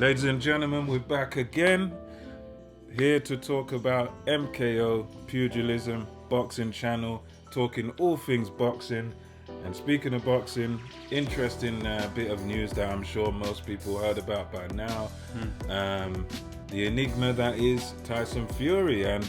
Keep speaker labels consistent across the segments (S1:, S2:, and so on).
S1: Ladies and gentlemen, we're back again, here to talk about MKO, Pugilism, Boxing Channel, talking all things boxing. And speaking of boxing, interesting bit of news that I'm sure most people heard about by now. The enigma that is Tyson Fury and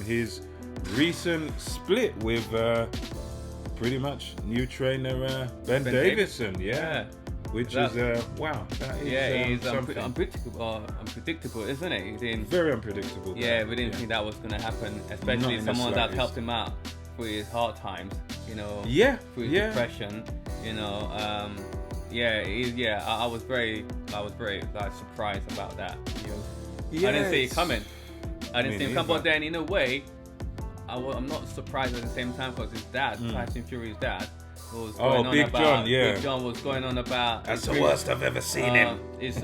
S1: his recent split with pretty much new trainer Ben Davison. Yeah. Which is, wow, that is
S2: he's unpredictable, isn't it?
S1: Very unpredictable.
S2: Yeah, we didn't think that was going to happen, especially someone that helped him out through his hard times, you know, through his depression, you know. I was very like surprised about that. You know? I didn't see it coming. I didn't see him come, but then in a way, I'm not surprised at the same time because his dad, Tyson Fury's dad, was going on
S1: Big
S2: about,
S1: John, yeah.
S2: Big John was going on about.
S1: That's the worst I've ever seen him.
S2: His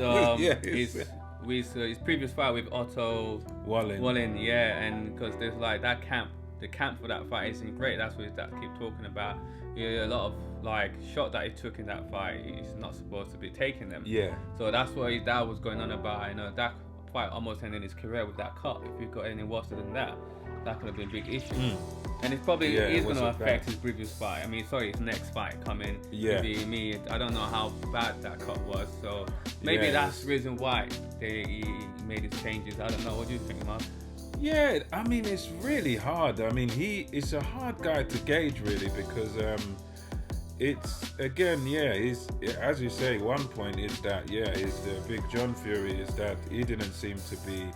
S2: previous fight with Otto Wallin, yeah, and because there's like that camp, the camp for that fight isn't great. That's what his dad keep talking about. Yeah, a lot of like shot that he took in that fight, he's not supposed to be taking them. Yeah. So that's what his dad was going on about. You know, that fight almost ended his career with that cut. If he got any worse than that could have been a big issue. And it probably is going to affect his previous fight. I mean, his next fight coming. Maybe I don't know how bad that cut was. So maybe that's the reason why he made his changes. I don't know. What do you think, Mark?
S1: Yeah, I mean, it's really hard. I mean, it's a hard guy to gauge, really, because it's, again, as you say, one point is that, is the Big John Fury is that he didn't seem to be,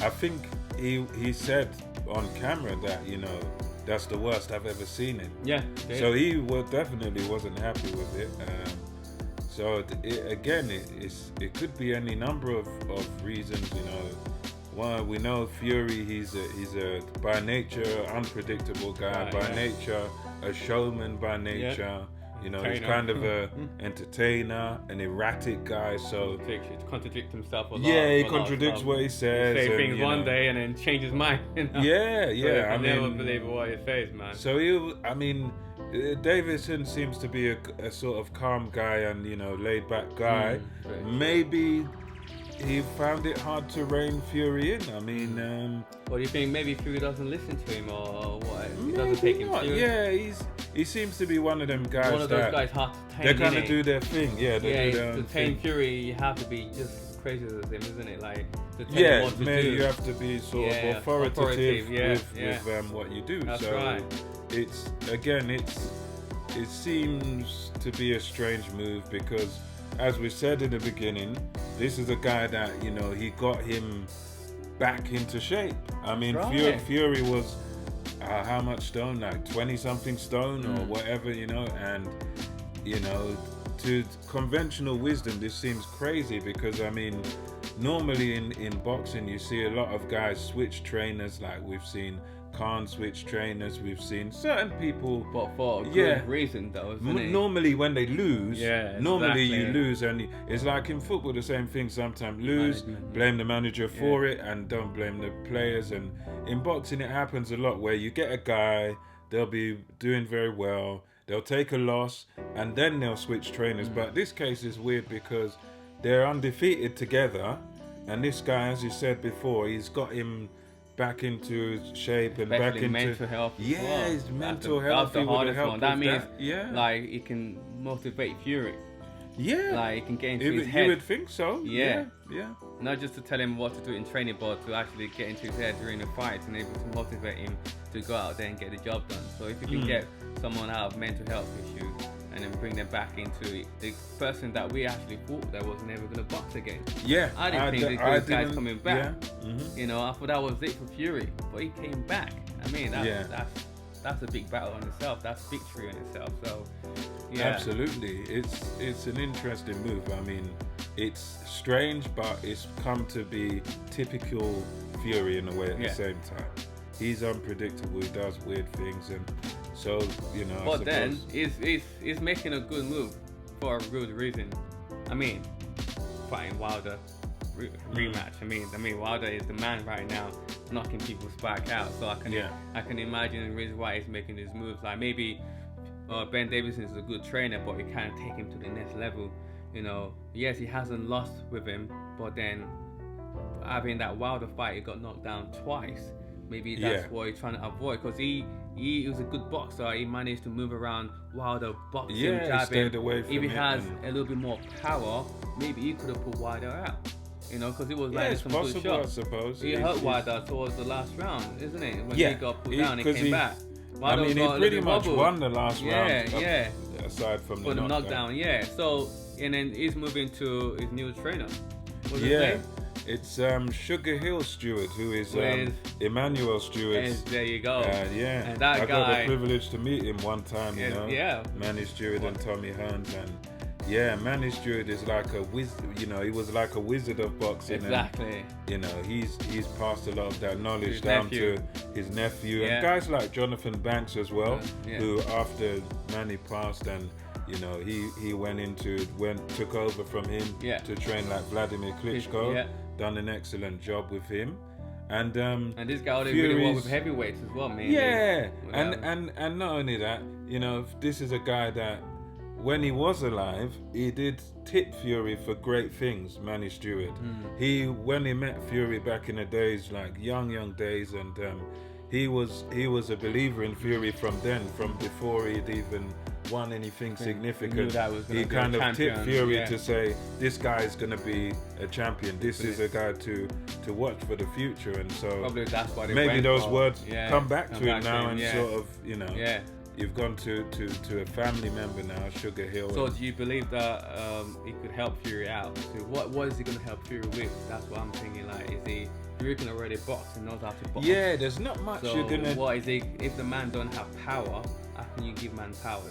S1: I think he said on camera that, you know, that's the worst I've ever seen him. Yeah. So he definitely wasn't happy with it. It could be any number of reasons, you know. Well, we know Fury, he's a by nature unpredictable guy, by nature a showman by nature. You know, he's kind of a entertainer, an erratic guy. So
S2: he contradicts himself a lot.
S1: Yeah, he contradicts what he says.
S2: He say things one day and then change his mind. You know?
S1: Yeah.
S2: I never believe what he says, man.
S1: So Davison seems to be a sort of calm guy and, you know, laid back guy. Maybe he found it hard to rein Fury in. I mean,
S2: what do you think? Maybe Fury doesn't listen to him, or what? He doesn't take him seriously.
S1: Yeah, he seems to be one of them guys.
S2: One of those guys hard to tame.
S1: They kind of do their thing.
S2: To tame Fury, you have to be just as crazy as him, isn't it? Like to tell him what to do.
S1: You have to be sort of authoritative with what you do.
S2: That's
S1: so
S2: right.
S1: It seems to be a strange move because, as we said in the beginning, this is a guy that, you know, he got him back into shape. I mean, Fury was how much stone? Like 20-something stone or whatever, you know. And, you know, to conventional wisdom, this seems crazy because, I mean, normally in boxing, you see a lot of guys switch trainers. Like we've seen Khan switch trainers. We've seen certain people,
S2: but for a good reason, though. Isn't it?
S1: Normally, when they lose, you lose, and it's like in football, the same thing. Sometimes lose, blame the manager for it, and don't blame the players. And in boxing, it happens a lot where you get a guy, they'll be doing very well, they'll take a loss, and then they'll switch trainers. But this case is weird because they're undefeated together, and this guy, as you said before, he's got him back into shape and back into
S2: mental health.
S1: Yeah, his mental health.
S2: That's the hardest one. That means, like, it can motivate Fury.
S1: Yeah,
S2: like it can get into his head.
S1: You would think so. Yeah.
S2: Not just to tell him what to do in training, but to actually get into his head during the fight and able to motivate him to go out there and get the job done. So if you can get someone out of mental health issues and then bring them back into it, the person that we actually thought that was never going to box again.
S1: Yeah,
S2: I didn't think those guys coming back. You know, I thought that was it for Fury, but he came back. I mean, that's a big battle in itself. That's victory in itself. So,
S1: absolutely, it's an interesting move. I mean, it's strange, but it's come to be typical Fury in a way at the same time. He's unpredictable. He does weird things, and so, you know.
S2: But then he's making a good move for a good reason. I mean, fighting Wilder rematch. I mean Wilder is the man right now, knocking people's back out. So I can imagine the reason why he's making these moves. Like maybe Ben Davison is a good trainer, but he can't take him to the next level. You know, yes, he hasn't lost with him, but then having that Wilder fight, he got knocked down twice. Maybe that's what he's trying to avoid, because he was a good boxer. He managed to move around Wilder, boxing, jabbing.
S1: He stayed away from
S2: if he
S1: it
S2: has a little bit more power, maybe he could have put Wilder out. You know, because it was like some
S1: possible,
S2: good shots.
S1: I suppose.
S2: He hurt Wilder towards the last round, isn't it? When he got put down, he came back.
S1: Wilder he pretty much won the last round. Aside from the
S2: knockdown. So, and then he's moving to his new trainer. What's his name?
S1: It's Sugar Hill Stewart, who is Emmanuel Stewart.
S2: There you go.
S1: And that I got the privilege to meet him one time, you know. Manny Stewart and Tommy Hearns, and Manny Stewart is like a wizard. You know, he was like a wizard of boxing.
S2: Exactly.
S1: And, you know, he's passed a lot of that knowledge down to his nephew and guys like Jonathan Banks as well, who after Manny passed and. You know, he took over from him to train like Vladimir Klitschko. Done an excellent job with him, and
S2: this guy did really well with heavyweights as well, man.
S1: And not only that, you know, this is a guy that when he was alive, he did tip Fury for great things. Manny Stewart. When he met Fury back in the days, like young days, and he was a believer in Fury from before he'd even won anything significant. He kind of tipped Fury to say, this guy is going to be a champion. This is a guy to watch for the future. And so
S2: probably that's why
S1: maybe those words come back to him now, and sort of, you know, you've gone to a family member now, Sugar Hill.
S2: So do you believe that he could help Fury out? So what is he going to help Fury with? That's what I'm thinking. Like, is he? Fury can already box and knows how to box.
S1: Yeah, there's not much
S2: so
S1: you're gonna.
S2: What is he? If the man don't have power, how can you give man power?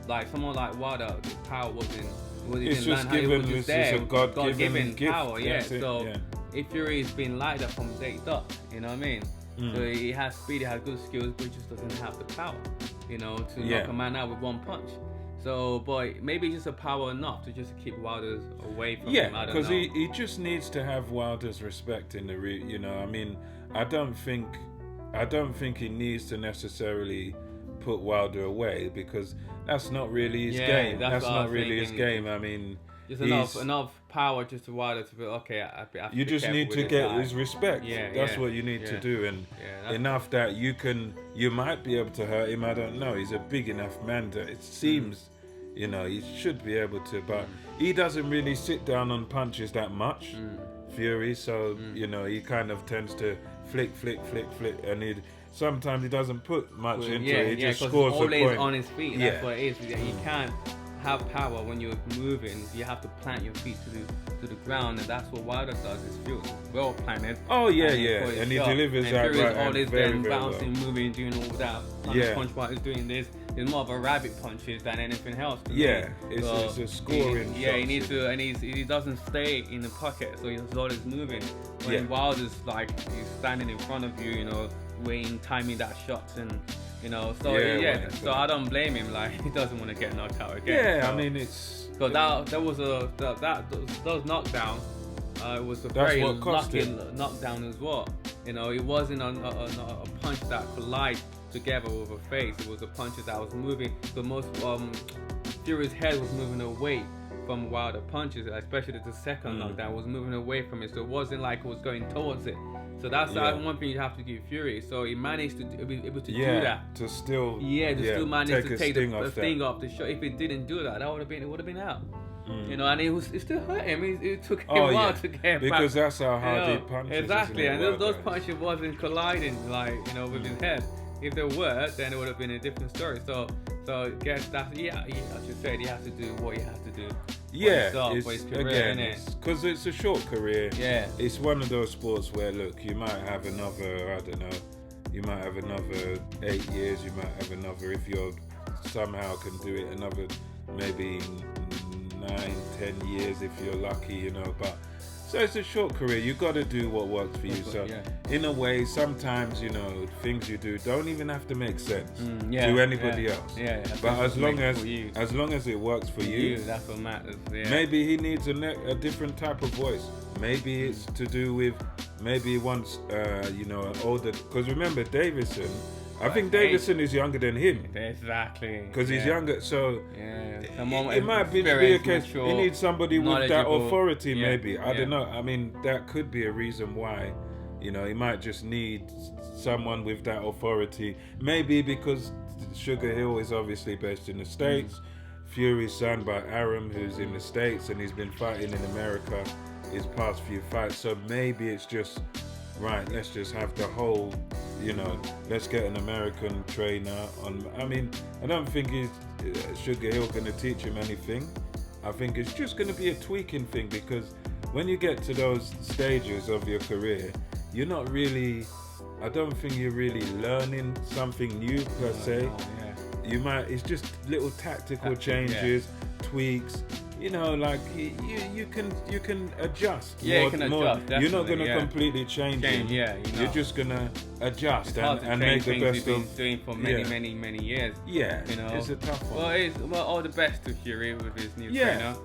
S2: Like someone like Wilder, the power wasn't.
S1: It's just given. It's just a God-given gift.
S2: Power. If Fury's been like that from day dot, you know what I mean? So he has speed, he has good skills, but he just doesn't have the power, you know, to knock a man out with one punch. So, but maybe just a power enough to just keep Wilder's away from him. I don't know.
S1: Because he just needs to have Wilder's respect in the you know. I mean, I don't think he needs to necessarily put Wilder away, because that's not really his game. That's not really his game. I mean,
S2: just enough power just to Wilder to be okay.
S1: You just need to get his respect. That's what you need to do, and enough that you might be able to hurt him. I don't know. He's a big enough man that it seems, you know, he should be able to, but he doesn't really sit down on punches that much, Fury. So you know, he kind of tends to flick, and sometimes he doesn't put much into it. He just scores a point.
S2: Always on his feet. That's what it is. You can't have power when you're moving. You have to plant your feet to the ground, and that's what Wilder does. His feet well planted.
S1: Oh and he delivers that right.
S2: Always then bouncing, moving, doing all that. Punch while he's doing this. It's more of a rabbit punches than anything else.
S1: It's a scoring.
S2: He needs to, and he doesn't stay in the pocket, so he's always moving. When Wilder's like he's standing in front of you, you know, waiting, timing that shots, and you know, so so I don't blame him. Like, he doesn't want to get knocked out again.
S1: I mean, it's
S2: because that was those knockdowns. It was a very lucky knockdown as well. You know, it wasn't a punch that collide together with a face. It was a punch that was moving. The most Fury's head was moving away from Wilder punches, especially the second knockdown was moving away from it. So it wasn't like it was going towards it. So that's one thing you have to give Fury. So he managed to be able to do that.
S1: To still
S2: still manage to take the
S1: sting
S2: off the shot. If it didn't do that, it would have been out. You know, and it still hurt him. It took him a while to get back.
S1: Because that's how hard he punches.
S2: Exactly, and those punches wasn't colliding, like, you know, with his head. If they were, then it would have been a different story. So I guess that's, as you said, he has to do what he has to do. For his career,
S1: because it's a short career. It's one of those sports where, look, you might have another, I don't know, you might have another 8 years, you might have another, if you somehow can do it, another maybe 9-10 years if you're lucky, you know, but so it's a short career. You got to do what works for you. So in a way, sometimes, you know, things you do don't even have to make sense to anybody else. But as long as it works for you,
S2: that's what matters.
S1: Maybe he needs a different type of voice. Maybe it's to do with, maybe he wants you know, an older, because remember Davison, I think Davison is younger than him.
S2: Exactly.
S1: Because he's younger, so
S2: it
S1: might be a case he needs somebody with that authority, maybe. I don't know. I mean, that could be a reason why, you know, he might just need someone with that authority. Maybe because Sugar Hill is obviously based in the States. Fury's son by Arum, who's in the States, and he's been fighting in America his past few fights. So maybe it's just, right, let's just have the whole, you know, let's get an American trainer on. I mean, I don't think Sugar Hill going to teach him anything. I think it's just going to be a tweaking thing, because when you get to those stages of your career, you're not really, I don't think you're really learning something new per se. You might, it's just little tactical changes, tweaks. You know, like you can adjust.
S2: Yeah, you can adjust.
S1: You're not going to completely change it.
S2: Yeah, you know.
S1: You're just going to adjust and
S2: make
S1: the best
S2: you've been doing for many years.
S1: Yeah,
S2: you know,
S1: it's a tough one.
S2: Well, all the best to Fury with his new trainer.